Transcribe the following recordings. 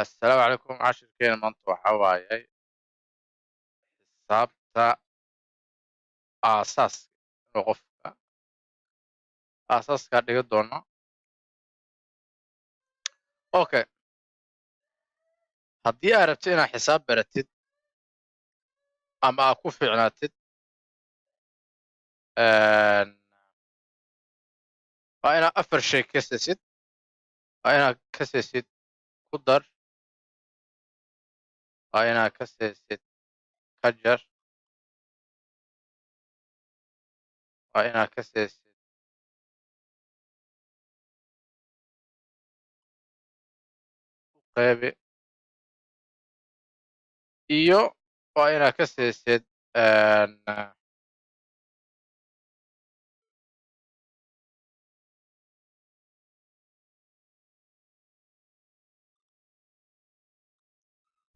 السلام عليكم cashirkeena maanta waxaa waaye xisaabta aasaaska inuu qofka aasaaska dhiga doono. Okay, haddii aad rabtid inaad xisaab baratid ama aad ku fiicnaatid waa inaad 4 shay ka siisid. waa inaad ka siisid ku dar, waa inaad ka siisid ka jar, waa inaad ka siisid u qeybi, iyo waa inaad ka siisid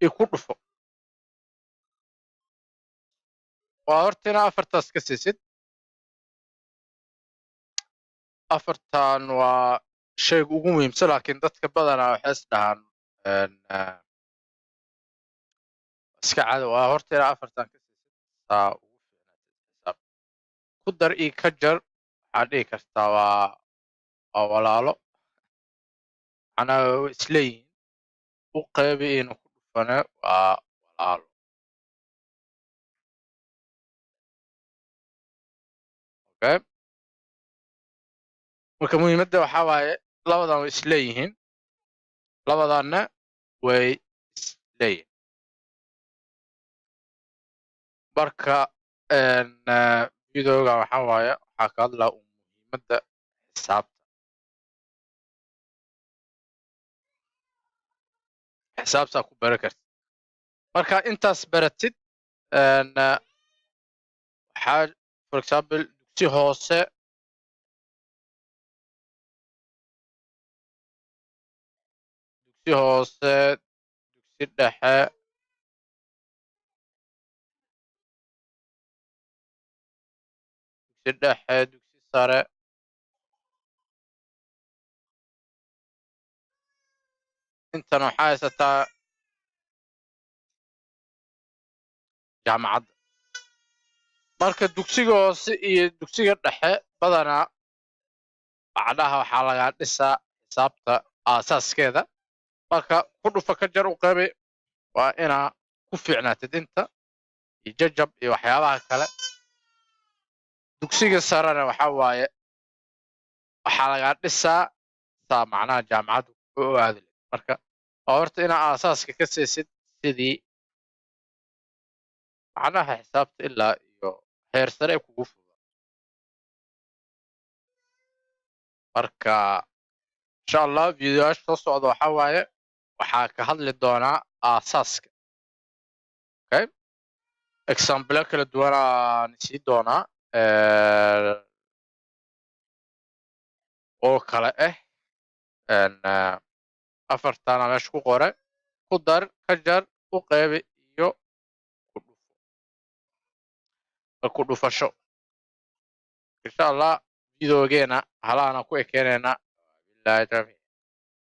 iyo ku dhufo. waa horta inaad 4taas ka siisid. 4tan waa shayga ugu muhiimsan, laakiin dadka badanaa waxay is dhahaan iska cadow. waa horta inaad 4tan ka siisid saa ugu fiicnaatid xisaab. ku dar iyo ka jar waxaad dhihi kartaa waa walaalo, macnaha way isleeyihiin. u qeybi iyona ku dhufane waa walaalo. Okay, marka muhiimadda waxaa waaye labadan way isleeyihiin, labadanna way isleeyihiin. marka videoga waxaa waaye waxaa ka hadlaa muhiimadda xisaabta. xisaabtaa ku baran kartid marka intaas baratid. waxaa for example dugsi hoose, dugsi dhexe, dugsi sare, intan waxaa haysataa jaamacadda. marka dugsiga hoose iyo dugsiga dhexe badanaa macnaha waxaa lagaa dhisaa xisaabta aasaaskeeda. marka ku dhufa ka jar u qeybi waa inaa ku fiicnaatid inta iyo jajab iyo waxyaabaha kale. dugsiga sarena waxaa waaye waxaa lagaa dhisaa saa macnaha jaamacadda u aadi lahayd. marka waa horta inaa aasaaska ka siisid sidii macnaha xisaabta ilaa iyo heer sare ay kugu fududaa. marka insha allah videoyaasha soo socda waxaa waaye waxaa ka hadli doonaa aasaaska. Okay, example kala duwanaan sii doonaa oo kale ah 4tana meesha ku qore. ku dar, ka jar, u qeybi iyo ku dhufasho. insha allah videogeena halaana ku ekeenayna. billahi tawfiiq.